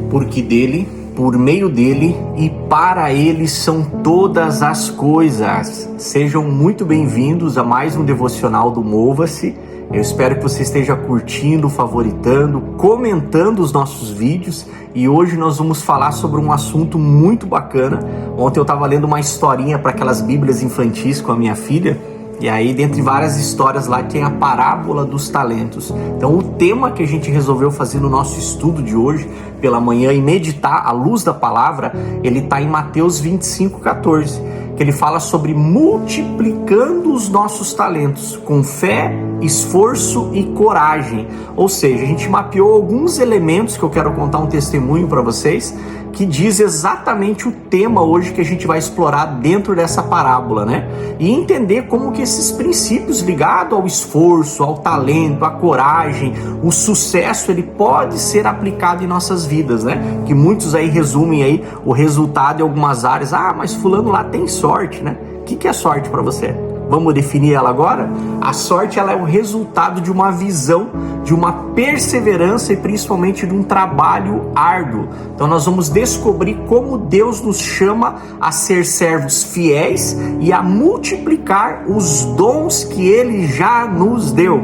porque dele, por meio dele e para ele são todas as coisas. Sejam muito bem-vindos a mais um devocional do Mova-se. Eu espero que você esteja curtindo, favoritando, comentando os nossos vídeos, e hoje nós vamos falar sobre um assunto muito bacana. Ontem eu estava lendo uma historinha para aquelas bíblias infantis com a minha filha, e aí, dentre várias histórias lá, tem a parábola dos talentos. Então, o tema que a gente resolveu fazer no nosso estudo de hoje, pela manhã, e meditar à luz da palavra, ele está em Mateus 25:14, que ele fala sobre multiplicando os nossos talentos, com fé, esforço e coragem. Ou seja, a gente mapeou alguns elementos que eu quero contar um testemunho para vocês, que diz exatamente o tema hoje que a gente vai explorar dentro dessa parábola, né? E entender como que esses princípios ligados ao esforço, ao talento, à coragem, o sucesso, ele pode ser aplicado em nossas vidas, né? Que muitos aí resumem aí o resultado em algumas áreas. Ah, mas fulano lá tem sorte, né? O que é sorte para você? Vamos definir ela agora? A sorte, ela é o resultado de uma visão, de uma perseverança e principalmente de um trabalho árduo. Então nós vamos descobrir como Deus nos chama a ser servos fiéis e a multiplicar os dons que Ele já nos deu.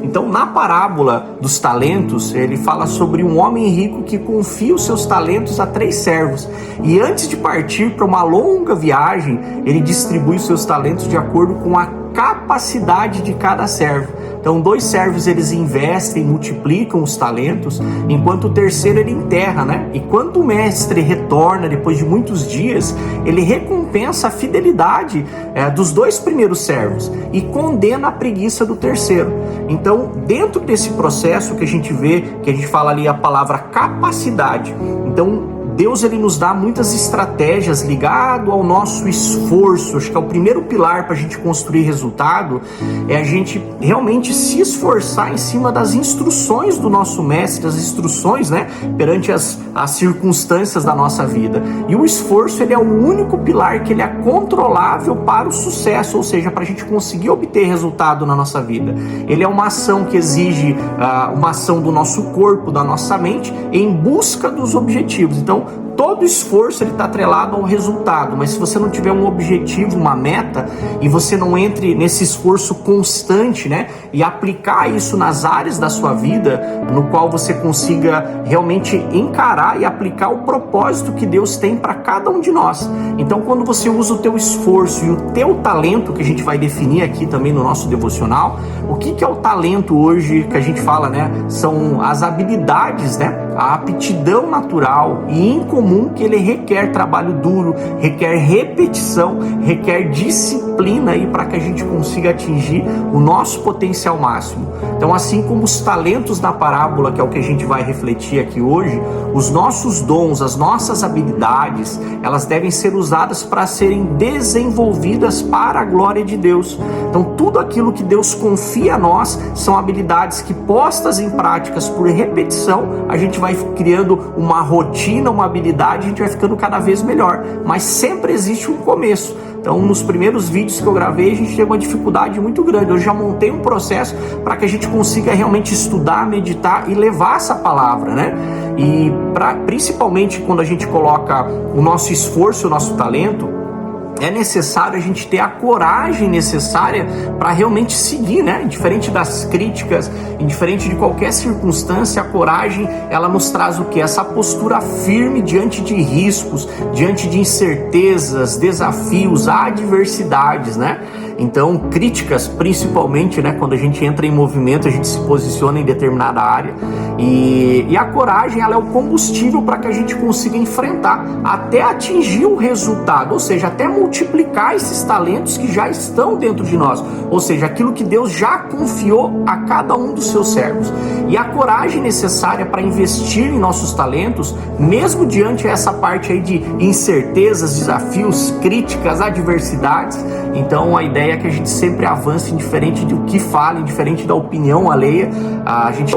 Então, na parábola dos talentos, ele fala sobre um homem rico que confia os seus talentos a 3 servos. E antes de partir para uma longa viagem, ele distribui os seus talentos de acordo com a capacidade de cada servo. Então, 2 servos eles investem, multiplicam os talentos, enquanto o terceiro ele enterra, né? E quando o mestre retorna depois de muitos dias, ele recompensa a fidelidade dos 2 primeiros servos e condena a preguiça do terceiro. Então, dentro desse processo que a gente vê, que a gente fala ali a palavra capacidade, então Deus ele nos dá muitas estratégias ligado ao nosso esforço. Acho que é o primeiro pilar para a gente construir resultado, é a gente realmente se esforçar em cima das instruções do nosso mestre, das instruções, né, perante as circunstâncias da nossa vida. E o esforço ele é o único pilar que ele é controlável para o sucesso, ou seja, para a gente conseguir obter resultado na nossa vida. Ele é uma ação que exige uma ação do nosso corpo, da nossa mente, em busca dos objetivos. Então, todo esforço ele está atrelado ao resultado, mas se você não tiver um objetivo, uma meta, e você não entre nesse esforço constante, né, e aplicar isso nas áreas da sua vida, no qual você consiga realmente encarar e aplicar o propósito que Deus tem para cada um de nós. Então, quando você usa o teu esforço e o teu talento, que a gente vai definir aqui também no nosso devocional, o que é o talento hoje que a gente fala, né, são as habilidades, né, a aptidão natural e incomum que ele requer trabalho duro, requer repetição, requer disciplina aí para que a gente consiga atingir o nosso potencial máximo. Então, assim como os talentos da parábola, que é o que a gente vai refletir aqui hoje, os nossos dons, as nossas habilidades, elas devem ser usadas para serem desenvolvidas para a glória de Deus. Então, tudo aquilo que Deus confia a nós são habilidades que, postas em práticas por repetição, a gente vai criando uma rotina, uma habilidade, a gente vai ficando cada vez melhor. Mas sempre existe um começo. Então, nos primeiros vídeos que eu gravei, a gente teve uma dificuldade muito grande. Eu já montei um processo para que a gente consiga realmente estudar, meditar e levar essa palavra, né? E principalmente quando a gente coloca o nosso esforço, o nosso talento, é necessário a gente ter a coragem necessária para realmente seguir, né? Indiferente das críticas, indiferente de qualquer circunstância, a coragem, ela nos traz o quê? Essa postura firme diante de riscos, diante de incertezas, desafios, adversidades, né? Então, críticas principalmente, né? Quando a gente entra em movimento, a gente se posiciona em determinada área. E a coragem, ela é o combustível para que a gente consiga enfrentar até atingir o resultado, ou seja, até multiplicar esses talentos que já estão dentro de nós, ou seja, aquilo que Deus já confiou a cada um dos seus servos. E a coragem necessária para investir em nossos talentos, mesmo diante dessa parte aí de incertezas, desafios, críticas, adversidades. Então a ideia é que a gente sempre avance indiferente do que fala, indiferente da opinião alheia. A gente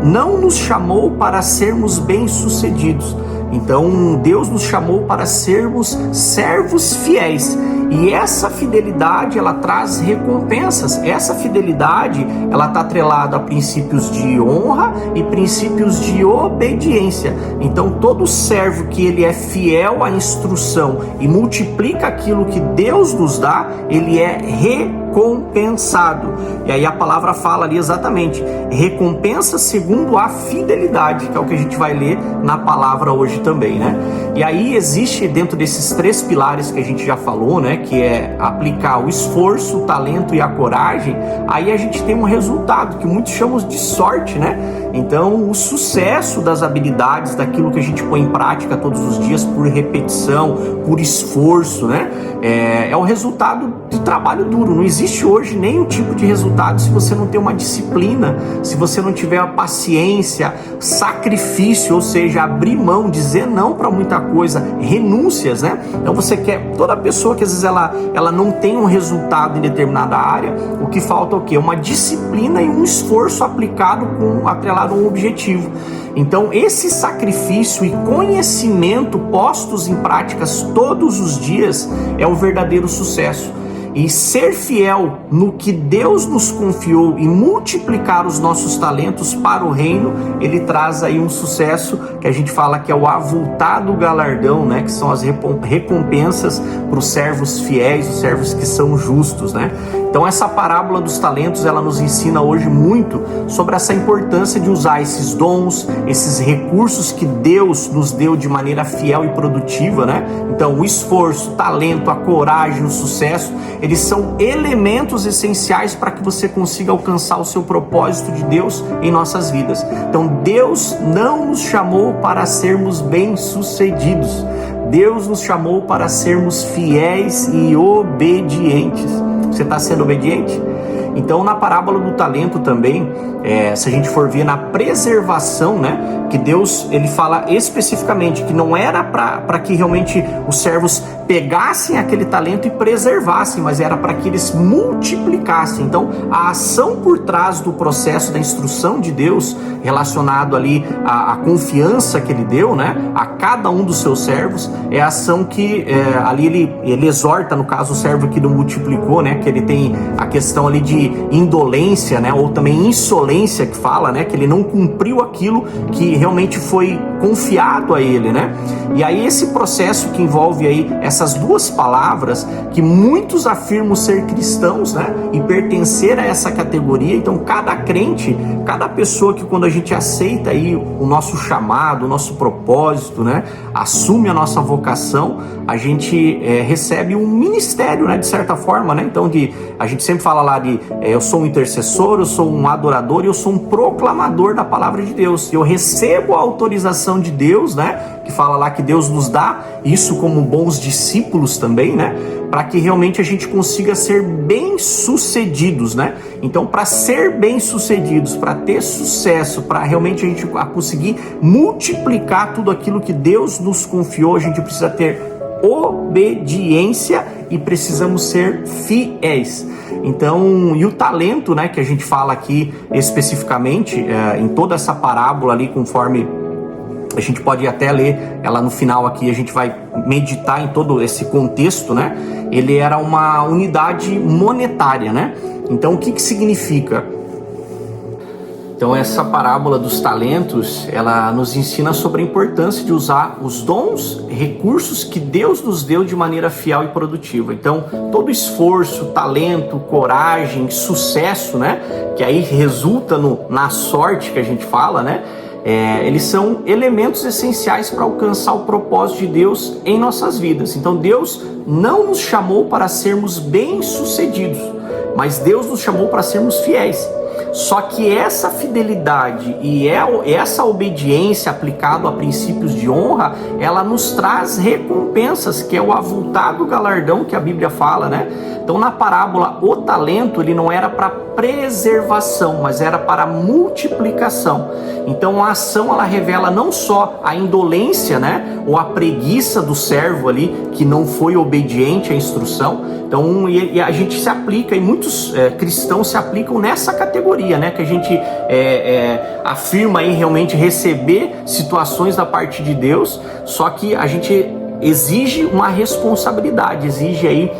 não nos chamou para sermos bem-sucedidos. Então Deus nos chamou para sermos servos fiéis E essa fidelidade, ela traz recompensas. Essa fidelidade, ela está atrelada a princípios de honra e princípios de obediência. Então, todo servo que ele é fiel à instrução e multiplica aquilo que Deus nos dá, ele é recompensado. E aí a palavra fala ali exatamente, recompensa segundo a fidelidade, que é o que a gente vai ler na palavra hoje também, né? E aí existe dentro desses 3 pilares que a gente já falou, né, que é aplicar o esforço, o talento e a coragem, aí a gente tem um resultado que muitos chamam de sorte, né? Então, o sucesso das habilidades, daquilo que a gente põe em prática todos os dias por repetição, por esforço, né? É o resultado de trabalho duro. Não existe hoje nenhum tipo de resultado se você não ter uma disciplina, se você não tiver a paciência, sacrifício, ou seja, abrir mão, dizer não para muita coisa, renúncias, né? Então você quer, toda pessoa que às vezes ela não tem um resultado em determinada área, o que falta é o quê? Uma disciplina e um esforço aplicado atrelado a um objetivo. Então esse sacrifício e conhecimento postos em práticas todos os dias é o verdadeiro sucesso. E ser fiel no que Deus nos confiou e multiplicar os nossos talentos para o reino, ele traz aí um sucesso que a gente fala que é o avultado galardão, né? Que são as recompensas para os servos fiéis, os servos que são justos, né? Então essa parábola dos talentos, ela nos ensina hoje muito sobre essa importância de usar esses dons, esses recursos que Deus nos deu de maneira fiel e produtiva, né? Então o esforço, o talento, a coragem, o sucesso, eles são elementos essenciais para que você consiga alcançar o seu propósito de Deus em nossas vidas. Então Deus não nos chamou para sermos bem-sucedidos. Deus nos chamou para sermos fiéis e obedientes. Você está sendo obediente? Então, na parábola do talento também, se a gente for ver na preservação, né, que Deus, ele fala especificamente que não era para que realmente os servos pegassem aquele talento e preservassem, mas era para que eles multiplicassem. Então, a ação por trás do processo da instrução de Deus, relacionado ali à confiança que ele deu, né, a cada um dos seus servos, é a ação que ali ele exorta, no caso, o servo que não multiplicou, né, que ele tem a questão ali de indolência, né, ou também insolência, que fala, né, que ele não cumpriu aquilo que realmente foi confiado a ele, né? E aí esse processo que envolve aí essas duas palavras, que muitos afirmam ser cristãos, né, e pertencer a essa categoria. Então cada crente, cada pessoa que quando a gente aceita aí o nosso chamado, o nosso propósito, né, assume a nossa vocação, a gente recebe um ministério, né, de certa forma, né? Então a gente sempre fala lá de eu sou um intercessor, eu sou um adorador e eu sou um proclamador da palavra de Deus. Eu recebo a autorização de Deus, né, que fala lá que Deus nos dá isso como bons discípulos também, né, para que realmente a gente consiga ser bem-sucedidos, né? Então, para ser bem-sucedidos, para ter sucesso, para realmente a gente conseguir multiplicar tudo aquilo que Deus nos confiou, a gente precisa ter obediência e precisamos ser fiéis. Então, e o talento, né, que a gente fala aqui especificamente, em toda essa parábola ali, conforme a gente pode até ler ela no final aqui, a gente vai meditar em todo esse contexto, né? Ele era uma unidade monetária, né? Então, o que significa? Então, essa parábola dos talentos, ela nos ensina sobre a importância de usar os dons, recursos que Deus nos deu de maneira fiel e produtiva. Então, todo esforço, talento, coragem, sucesso, né? Que aí resulta na sorte que a gente fala, né? Eles são elementos essenciais para alcançar o propósito de Deus em nossas vidas. Então Deus não nos chamou para sermos bem-sucedidos, mas Deus nos chamou para sermos fiéis. Só que essa fidelidade e essa obediência aplicada a princípios de honra, ela nos traz recompensas, que é o avultado galardão que a Bíblia fala, né? Então na parábola, o talento, ele não era para preservação, mas era para multiplicação. Então a ação, ela revela não só a indolência, né, ou a preguiça do servo ali, que não foi obediente à instrução. Então e a gente se aplica, e muitos cristãos se aplicam nessa categoria, né, que a gente afirma aí realmente receber situações da parte de Deus, só que a gente exige uma responsabilidade, exige aí,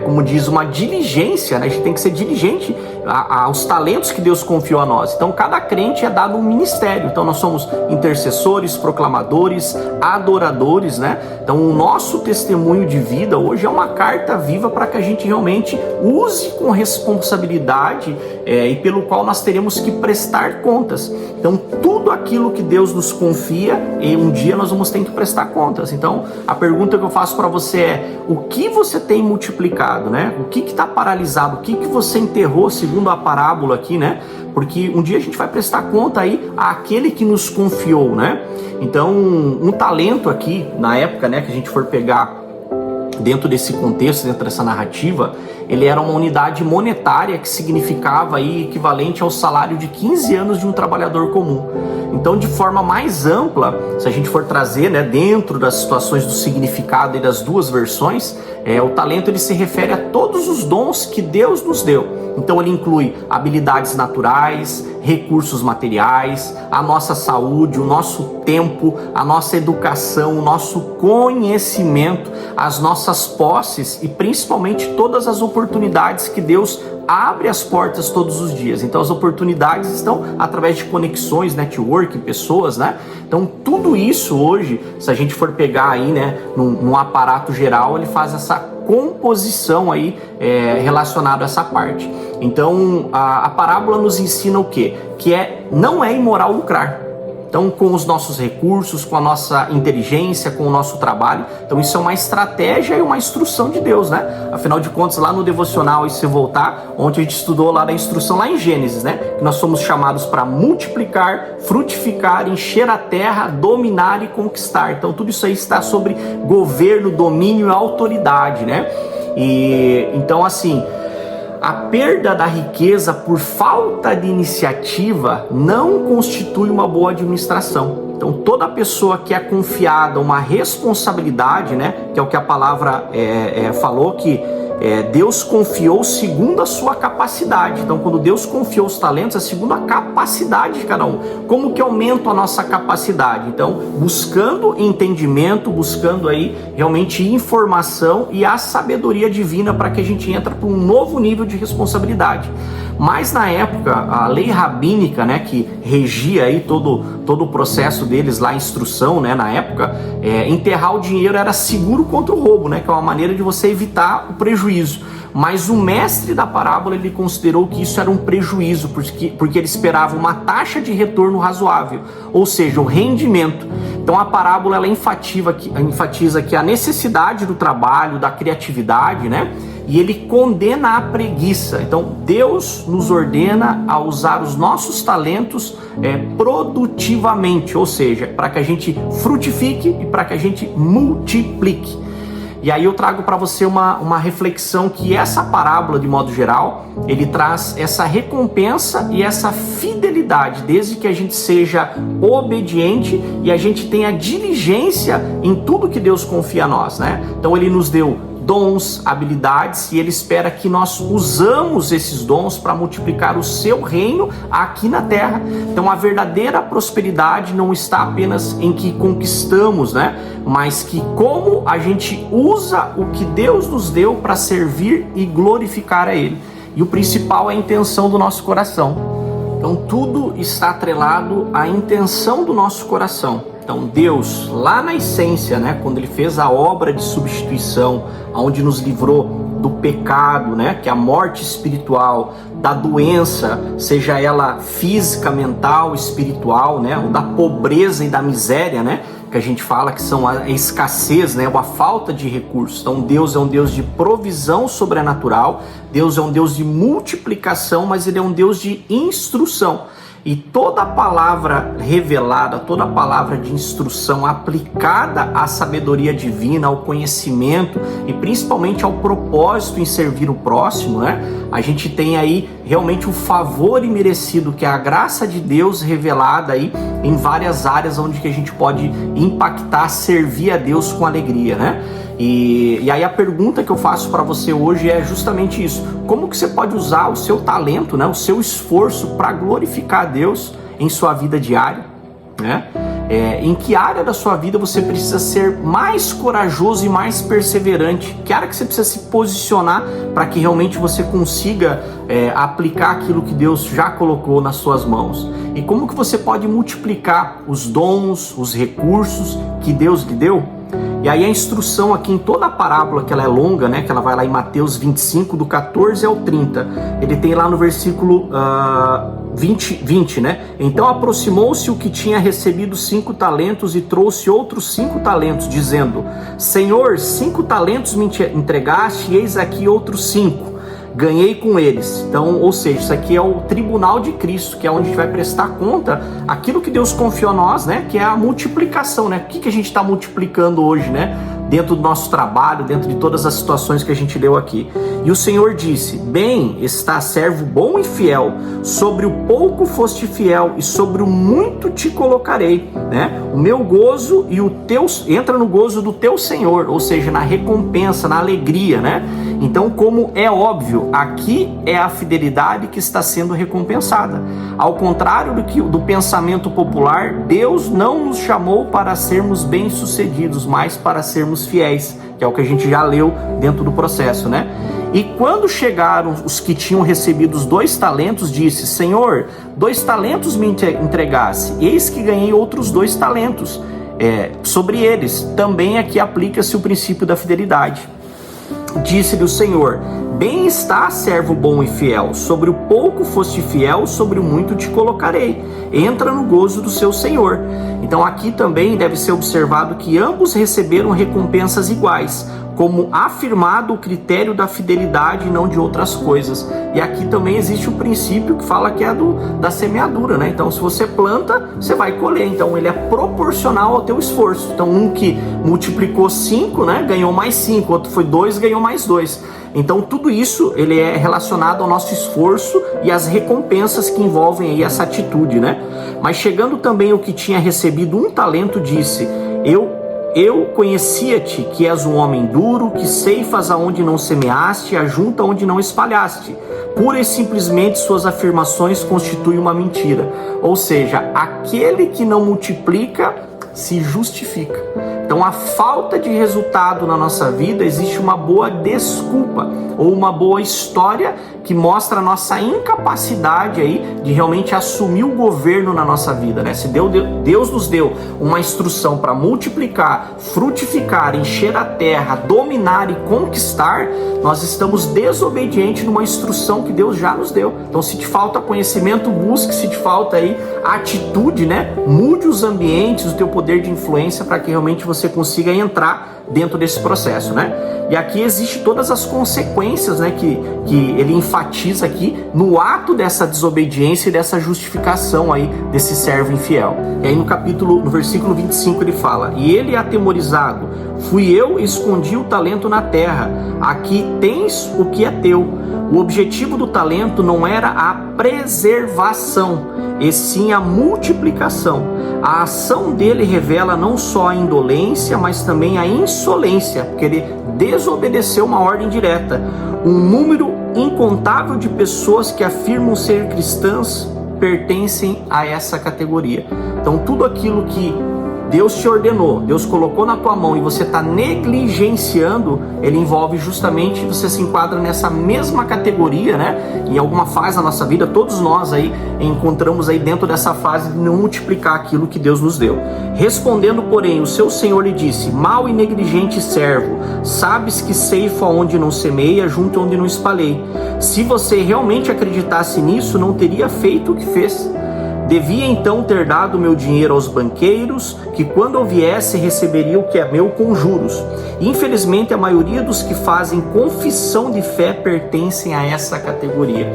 como diz, uma diligência, né? A gente tem que ser diligente aos talentos que Deus confiou a nós. Então cada crente é dado um ministério, então nós somos intercessores, proclamadores, adoradores, né? Então o nosso testemunho de vida hoje é uma carta viva para que a gente realmente use com responsabilidade e pelo qual nós teremos que prestar contas. Então tudo aquilo que Deus nos confia, e um dia nós vamos ter que prestar contas. Então a pergunta que eu faço para você é: o que você tem multiplicado, né? O que está paralisado? O que você enterrou, segundo a parábola aqui, né? Porque um dia a gente vai prestar conta aí àquele que nos confiou, né? Então, um talento aqui, na época, né, que a gente for pegar dentro desse contexto, dentro dessa narrativa, ele era uma unidade monetária que significava aí equivalente ao salário de 15 anos de um trabalhador comum. Então, de forma mais ampla, se a gente for trazer, né, dentro das situações do significado e das duas versões, o talento ele se refere a todos os dons que Deus nos deu. Então ele inclui habilidades naturais, recursos materiais, a nossa saúde, o nosso tempo, a nossa educação, o nosso conhecimento, as nossas posses e principalmente todas as oportunidades que Deus abre as portas todos os dias. Então as oportunidades estão através de conexões, network, pessoas, né? Então tudo isso hoje, se a gente for pegar aí, né, num aparato geral, ele faz essa composição aí relacionada a essa parte. Então a parábola nos ensina o quê? Que não é imoral lucrar. Então, com os nossos recursos, com a nossa inteligência, com o nosso trabalho. Então, isso é uma estratégia e uma instrução de Deus, né? Afinal de contas, lá no devocional, e se voltar, ontem a gente estudou lá da instrução, lá em Gênesis, né? Que nós somos chamados para multiplicar, frutificar, encher a terra, dominar e conquistar. Então, tudo isso aí está sobre governo, domínio e autoridade, né? E então, assim, a perda da riqueza por falta de iniciativa não constitui uma boa administração. Então toda pessoa que é confiada uma responsabilidade, né, que é o que a palavra falou, que Deus confiou segundo a sua capacidade. Então quando Deus confiou os talentos, é segundo a capacidade de cada um. Como que aumenta a nossa capacidade? Então buscando entendimento, buscando aí realmente informação e a sabedoria divina para que a gente entre para um novo nível de responsabilidade. Mas na época, a lei rabínica, né, que regia aí todo o processo deles lá, a instrução, né, na época, enterrar o dinheiro era seguro contra o roubo, né, que é uma maneira de você evitar o prejuízo. Mas o mestre da parábola, ele considerou que isso era um prejuízo, porque ele esperava uma taxa de retorno razoável, ou seja, o rendimento. Então a parábola ela enfatiza aqui a necessidade do trabalho, da criatividade, né? E ele condena a preguiça. Então Deus nos ordena a usar os nossos talentos produtivamente, ou seja, para que a gente frutifique e para que a gente multiplique. E aí eu trago para você uma reflexão que essa parábola, de modo geral, ele traz essa recompensa e essa fidelidade, desde que a gente seja obediente e a gente tenha diligência em tudo que Deus confia a nós, né? Então ele nos deu dons, habilidades, e ele espera que nós usamos esses dons para multiplicar o seu reino aqui na terra. Então a verdadeira prosperidade não está apenas em que conquistamos, né? Mas que como a gente usa o que Deus nos deu para servir e glorificar a Ele. E o principal é a intenção do nosso coração. Então tudo está atrelado à intenção do nosso coração. Então Deus, lá na essência, né, quando Ele fez a obra de substituição, onde nos livrou do pecado, né, que é a morte espiritual, da doença, seja ela física, mental, espiritual, né, ou da pobreza e da miséria, né, que a gente fala que são a escassez, né, ou a falta de recursos. Então Deus é um Deus de provisão sobrenatural, Deus é um Deus de multiplicação, mas Ele é um Deus de instrução. E toda palavra revelada, toda palavra de instrução aplicada à sabedoria divina, ao conhecimento e principalmente ao propósito em servir o próximo, né? A gente tem aí realmente o favor imerecido, que é a graça de Deus revelada aí em várias áreas onde que a gente pode impactar, servir a Deus com alegria, né? E aí a pergunta que eu faço para você hoje é justamente isso. Como que você pode usar o seu talento, né, o seu esforço para glorificar a Deus em sua vida diária, né? Em que área da sua vida você precisa ser mais corajoso e mais perseverante? Que área que você precisa se posicionar para que realmente você consiga aplicar aquilo que Deus já colocou nas suas mãos? E como que você pode multiplicar os dons, os recursos que Deus lhe deu? E aí a instrução aqui em toda a parábola, que ela é longa, né, que ela vai lá em Mateus 25, do 14 ao 30, ele tem lá no versículo 20, né? Então aproximou-se o que tinha recebido 5 talentos e trouxe outros 5 talentos, dizendo: Senhor, 5 talentos me entregaste, e eis aqui outros 5. Ganhei com eles. Então, ou seja, isso aqui é o tribunal de Cristo, que é onde a gente vai prestar conta aquilo que Deus confiou a nós, né? Que é a multiplicação, né? O que a gente está multiplicando hoje, né? Dentro do nosso trabalho, dentro de todas as situações que a gente leu aqui. E o Senhor disse: Bem está, servo bom e fiel, sobre o pouco foste fiel e sobre o muito te colocarei, né? O meu gozo e o teu, entra no gozo do teu Senhor, ou seja, na recompensa, na alegria, né? Então, como é óbvio, aqui é a fidelidade que está sendo recompensada. Ao contrário do pensamento popular, Deus não nos chamou para sermos bem-sucedidos, mas para sermos fiéis, que é o que a gente já leu dentro do processo, né? E quando chegaram os que tinham recebido os 2 talentos, disse: Senhor, 2 talentos me entregasse, eis que ganhei outros 2 talentos. Sobre eles também aqui aplica-se o princípio da fidelidade. Disse-lhe o Senhor: Bem está, servo bom e fiel, sobre o pouco foste fiel, sobre o muito te colocarei. Entra no gozo do seu Senhor. Então aqui também deve ser observado que ambos receberam recompensas iguais, como afirmado o critério da fidelidade e não de outras coisas. E aqui também existe o princípio que fala que é da semeadura, né? Então se você planta, você vai colher. Então ele é proporcional ao teu esforço. Então um que multiplicou 5, né, ganhou mais 5, outro foi 2, ganhou mais 2. Então tudo isso ele é relacionado ao nosso esforço e às recompensas que envolvem aí essa atitude, né? Mas chegando também o que tinha recebido 1 talento, disse: Eu conhecia-te, que és um homem duro, que ceifas aonde não semeaste, ajunta onde não espalhaste. Pura e simplesmente suas afirmações constituem uma mentira. Ou seja, aquele que não multiplica se justifica. Então a falta de resultado na nossa vida, existe uma boa desculpa ou uma boa história que mostra a nossa incapacidade aí de realmente assumir o governo na nossa vida, né? Se Deus nos deu uma instrução para multiplicar, frutificar, encher a terra, dominar e conquistar, nós estamos desobedientes numa instrução que Deus já nos deu. Então se te falta conhecimento, busque. Se te falta aí atitude, né? Mude os ambientes, o teu poder de influência para que realmente você consiga entrar dentro desse processo, né? E aqui existe todas as consequências, né, que ele enfatiza aqui no ato dessa desobediência e dessa justificação aí desse servo infiel. E aí no versículo 25 ele fala: E ele atemorizado: Fui eu e escondi o talento na terra, aqui tens o que é teu. O objetivo do talento não era a preservação, e sim a multiplicação. A ação dele revela não só a indolência, mas também a insolência, porque ele desobedeceu uma ordem direta. Um número incontável de pessoas que afirmam ser cristãs pertencem a essa categoria. Então tudo aquilo que Deus te ordenou, Deus colocou na tua mão e você está negligenciando, ele envolve justamente, você se enquadra nessa mesma categoria, né? Em alguma fase da nossa vida, todos nós aí encontramos aí dentro dessa fase de não multiplicar aquilo que Deus nos deu. Respondendo, porém, o seu Senhor lhe disse: Mau e negligente servo, sabes que ceifo aonde não semeia, junto onde não espalhei. Se você realmente acreditasse nisso, não teria feito o que fez. Devia então ter dado meu dinheiro aos banqueiros, que quando eu viesse receberia o que é meu com juros. Infelizmente, a maioria dos que fazem confissão de fé pertencem a essa categoria.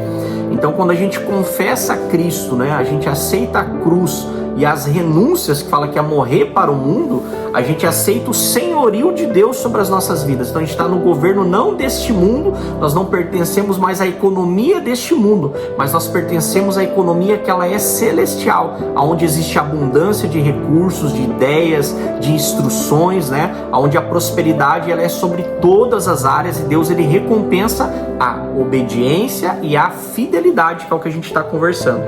Então, quando a gente confessa a Cristo, né, a gente aceita a cruz e as renúncias, que fala que é morrer para o mundo, a gente aceita o senhorio de Deus sobre as nossas vidas. Então a gente está no governo não deste mundo, nós não pertencemos mais à economia deste mundo, mas nós pertencemos à economia que ela é celestial, onde existe abundância de recursos, de ideias, de instruções, né? Onde a prosperidade ela é sobre todas as áreas, e Deus ele recompensa a obediência e a fidelidade, que é o que a gente está conversando.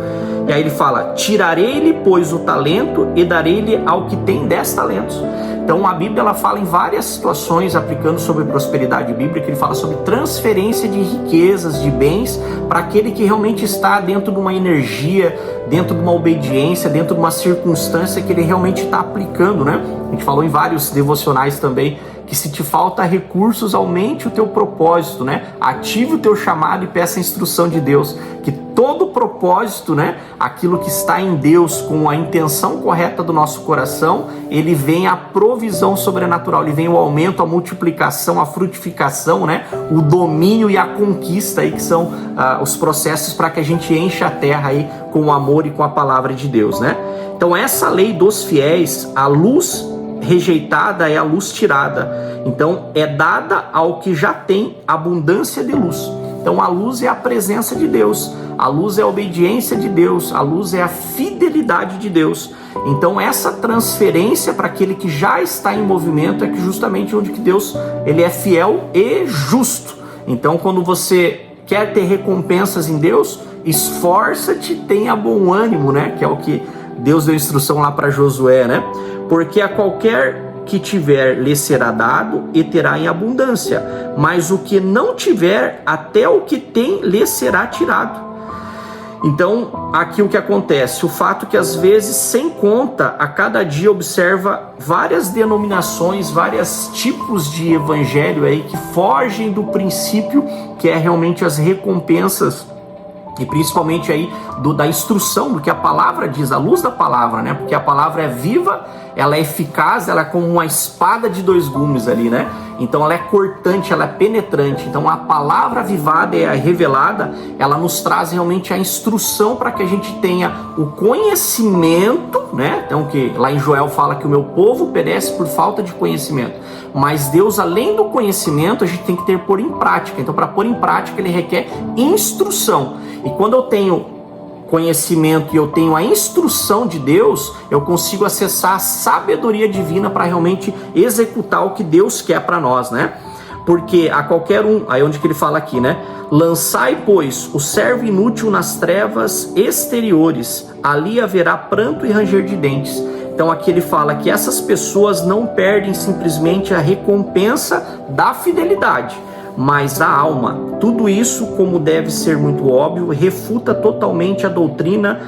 E aí ele fala: tirarei-lhe, pois, o talento e darei-lhe ao que tem 10 talentos. Então a Bíblia ela fala em várias situações, aplicando sobre prosperidade bíblica, ele fala sobre transferência de riquezas, de bens, para aquele que realmente está dentro de uma energia, dentro de uma obediência, dentro de uma circunstância que ele realmente está aplicando, né? A gente falou em vários devocionais também, que se te falta recursos, aumente o teu propósito, né? Ative o teu chamado e peça a instrução de Deus, que todo propósito, né? Aquilo que está em Deus, com a intenção correta do nosso coração, ele vem a provisão sobrenatural, ele vem o aumento, a multiplicação, a frutificação, né? O domínio e a conquista aí, que são os processos para que a gente encha a terra aí com o amor e com a palavra de Deus, né? Então essa lei dos fiéis, a luz rejeitada é a luz tirada. Então é dada ao que já tem abundância de luz. Então a luz é a presença de Deus, a luz é a obediência de Deus, a luz é a fidelidade de Deus. Então essa transferência para aquele que já está em movimento é que justamente onde que Deus ele é fiel e justo. Então quando você quer ter recompensas em Deus, esforça-te, tenha bom ânimo, né? Que é o que Deus deu instrução lá para Josué, né? Porque a qualquer que tiver lhe será dado e terá em abundância, mas o que não tiver, até o que tem lhe será tirado. Então, aqui o que acontece? O fato que às vezes, sem conta, a cada dia observa várias denominações, vários tipos de evangelho aí que fogem do princípio que é realmente as recompensas, e principalmente aí da instrução, do que a palavra diz, a luz da palavra, né? Porque a palavra é viva, ela é eficaz, ela é como uma espada de 2 gumes ali, né? Então ela é cortante, ela é penetrante. Então a palavra avivada e revelada, ela nos traz realmente a instrução para que a gente tenha o conhecimento, né? Então que lá em Joel fala que o meu povo perece por falta de conhecimento. Mas Deus, além do conhecimento, a gente tem que pôr em prática. Então para pôr em prática ele requer instrução. E quando eu tenho conhecimento e eu tenho a instrução de Deus, eu consigo acessar a sabedoria divina para realmente executar o que Deus quer para nós, né? Porque a qualquer um, aí onde que ele fala aqui, né? Lançai, pois, o servo inútil nas trevas exteriores, ali haverá pranto e ranger de dentes. Então aqui ele fala que essas pessoas não perdem simplesmente a recompensa da fidelidade, mas a alma. Tudo isso, como deve ser muito óbvio, refuta totalmente a doutrina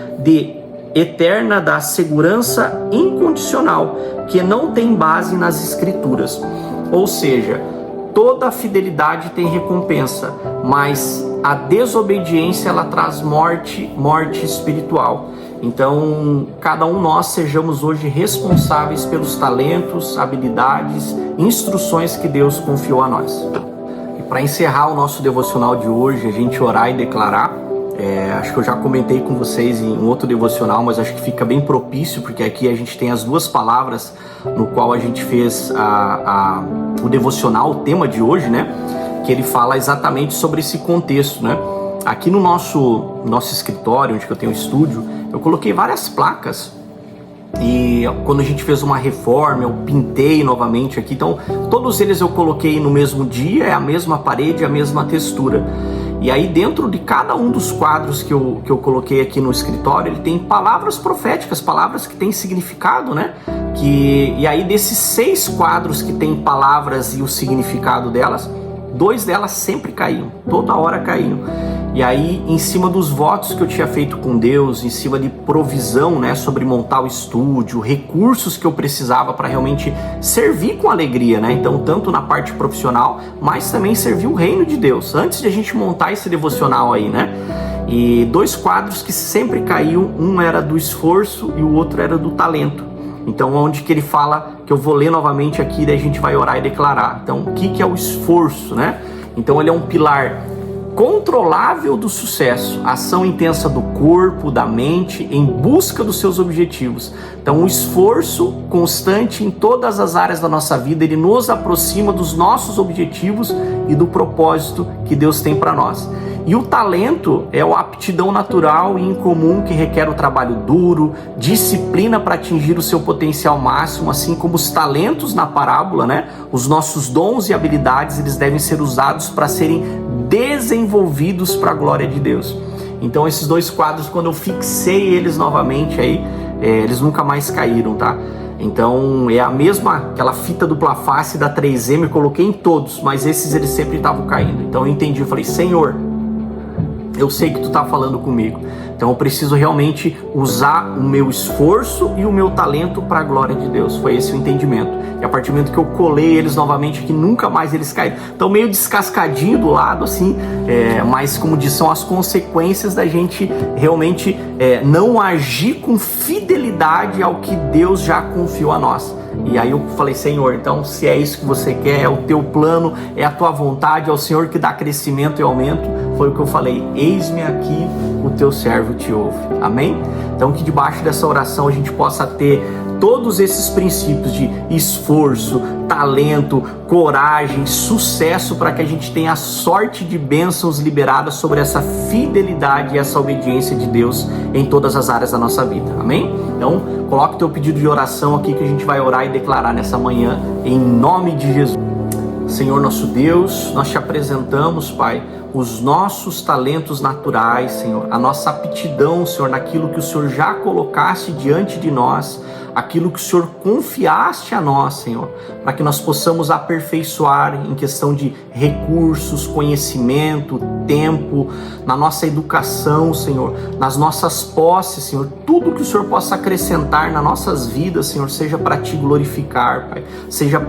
eterna da segurança incondicional, que não tem base nas escrituras. Ou seja, toda fidelidade tem recompensa, mas a desobediência ela traz morte Então, cada um nós sejamos hoje responsáveis pelos talentos, habilidades, instruções que Deus confiou a nós. E para encerrar o nosso devocional de hoje, a gente orar e declarar, acho que eu já comentei com vocês em um outro devocional, mas acho que fica bem propício, porque aqui a gente tem as duas palavras no qual a gente fez o devocional, o tema de hoje, né? Que ele fala exatamente sobre esse contexto, né? Aqui no nosso escritório, onde eu tenho um estúdio, eu coloquei várias placas e quando a gente fez uma reforma, eu pintei novamente aqui. Então, todos eles eu coloquei no mesmo dia, é a mesma parede, a mesma textura. E aí dentro de cada um dos quadros que eu coloquei aqui no escritório, ele tem palavras proféticas, palavras que têm significado, né? E aí desses 6 quadros que tem palavras e o significado delas, 2 delas sempre caíam, toda hora caíam. E aí, em cima dos votos que eu tinha feito com Deus, em cima de provisão, né, sobre montar o estúdio, recursos que eu precisava para realmente servir com alegria, né? Então, tanto na parte profissional, mas também servir o reino de Deus, antes de a gente montar esse devocional aí, né? E 2 quadros que sempre caíam, um era do esforço e o outro era do talento. Então, onde que ele fala, que eu vou ler novamente aqui, daí a gente vai orar e declarar. Então, o que é o esforço, né? Então, ele é um pilar controlável do sucesso, ação intensa do corpo, da mente, em busca dos seus objetivos. Então, o esforço constante em todas as áreas da nossa vida, ele nos aproxima dos nossos objetivos e do propósito que Deus tem para nós. E o talento é a aptidão natural e incomum que requer o trabalho duro, disciplina para atingir o seu potencial máximo, assim como os talentos na parábola, né? Os nossos dons e habilidades, eles devem ser usados para serem desenvolvidos para a glória de Deus. Então esses 2 quadros, quando eu fixei eles novamente aí, eles nunca mais caíram, tá? Então é a mesma, aquela fita dupla face da 3M, eu coloquei em todos, mas esses eles sempre estavam caindo. Então eu entendi, eu falei, Senhor, eu sei que tu tá falando comigo, então eu preciso realmente usar o meu esforço e o meu talento para a glória de Deus. Foi esse o entendimento. E a partir do momento que eu colei eles novamente, que nunca mais eles caíram. Então meio descascadinho do lado, assim, mas como diz, são as consequências da gente realmente não agir com fidelidade ao que Deus já confiou a nós. E aí eu falei, Senhor, então se é isso que você quer, é o teu plano, é a tua vontade, é o Senhor que dá crescimento e aumento, foi o que eu falei, eis-me aqui, o teu servo te ouve. Amém? Então que debaixo dessa oração a gente possa ter todos esses princípios de esforço, talento, coragem, sucesso, para que a gente tenha a sorte de bênçãos liberadas sobre essa fidelidade e essa obediência de Deus em todas as áreas da nossa vida. Amém? Então, coloque o teu pedido de oração aqui que a gente vai orar e declarar nessa manhã, em nome de Jesus. Senhor nosso Deus, nós te apresentamos, Pai, os nossos talentos naturais, Senhor, a nossa aptidão, Senhor, naquilo que o Senhor já colocaste diante de nós, aquilo que o Senhor confiaste a nós, Senhor, para que nós possamos aperfeiçoar em questão de recursos, conhecimento, tempo, na nossa educação, Senhor, nas nossas posses, Senhor, tudo que o Senhor possa acrescentar nas nossas vidas, Senhor, seja para te glorificar, Pai,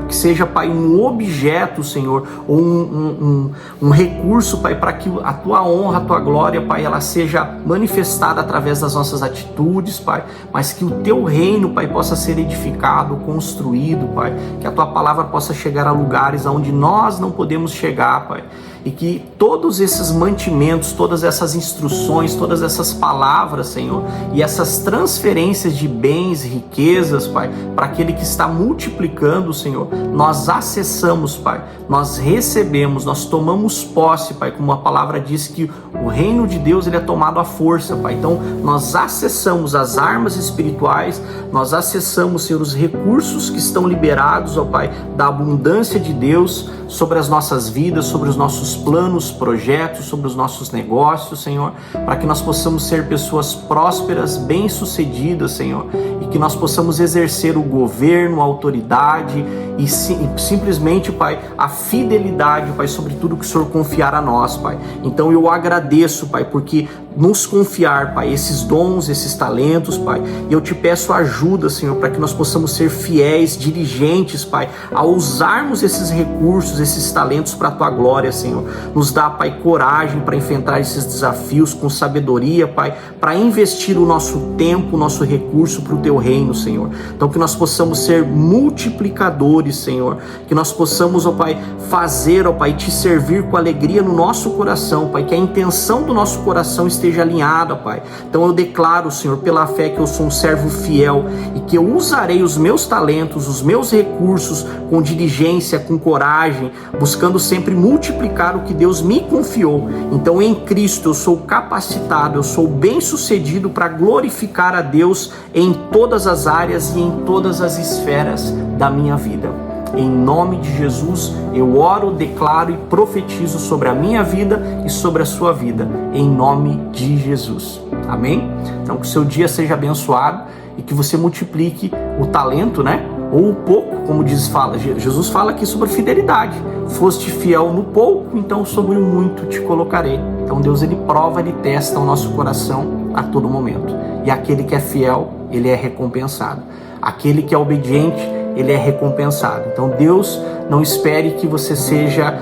que seja, Pai, um objeto, Senhor, ou um recurso, Pai, para que a tua honra, a tua glória, Pai, ela seja manifestada através das nossas atitudes, Pai, mas que o teu reino, Pai, possa ser edificado, construído, Pai, que a tua palavra possa chegar a lugares aonde nós não podemos chegar, Pai, e que todos esses mantimentos, todas essas instruções, todas essas palavras, Senhor, e essas transferências de bens, riquezas, Pai, para aquele que está multiplicando, Senhor, nós acessamos, Pai, nós recebemos, nós tomamos posse, Pai, como a palavra diz que o reino de Deus ele é tomado à força, Pai. Então nós acessamos as armas espirituais, nós acessamos, Senhor, os recursos que estão liberados, ó Pai, da abundância de Deus sobre as nossas vidas, sobre os nossos planos, projetos, sobre os nossos negócios, Senhor, para que nós possamos ser pessoas prósperas, bem-sucedidas, Senhor, e que nós possamos exercer o governo, a autoridade e simplesmente, Pai, a fidelidade, Pai, sobre tudo que o Senhor confiar a nós, Pai. Então eu agradeço, Pai, porque nos confiar, Pai, esses dons, esses talentos, Pai, e eu te peço ajuda, Senhor, para que nós possamos ser fiéis, diligentes, Pai, a usarmos esses recursos, esses talentos para a tua glória, Senhor. Nos dá, Pai, coragem para enfrentar esses desafios com sabedoria, Pai, para investir o nosso tempo, o nosso recurso para o teu reino, Senhor. Então que nós possamos ser multiplicadores, Senhor, que nós possamos, ó Pai, fazer, ó Pai, te servir com alegria no nosso coração, Pai, que a intenção do nosso coração esteja alinhada, Pai. Então eu declaro, Senhor, pela fé que eu sou um servo fiel e que eu usarei os meus talentos, os meus recursos com diligência, com coragem, buscando sempre multiplicar o que Deus me confiou. Então em Cristo eu sou capacitado, eu sou bem-sucedido para glorificar a Deus em todas as áreas e em todas as esferas da minha vida. Em nome de Jesus, eu oro, declaro e profetizo sobre a minha vida e sobre a sua vida, em nome de Jesus. Amém? Então que o seu dia seja abençoado e que você multiplique o talento, né? Ou o pouco, como Jesus fala aqui sobre fidelidade. Foste fiel no pouco, então sobre o muito te colocarei. Então Deus, ele prova, ele testa o nosso coração a todo momento. E aquele que é fiel, ele é recompensado. Aquele que é obediente, ele é recompensado. Então Deus não espere que você seja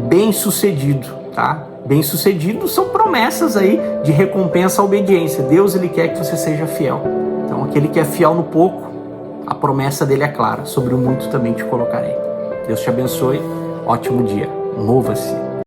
bem-sucedido, tá? Bem-sucedido são promessas aí de recompensa à obediência. Deus, ele quer que você seja fiel. Então aquele que é fiel no pouco, a promessa dele é clara, sobre o muito também te colocarei. Deus te abençoe, ótimo dia, mova-se.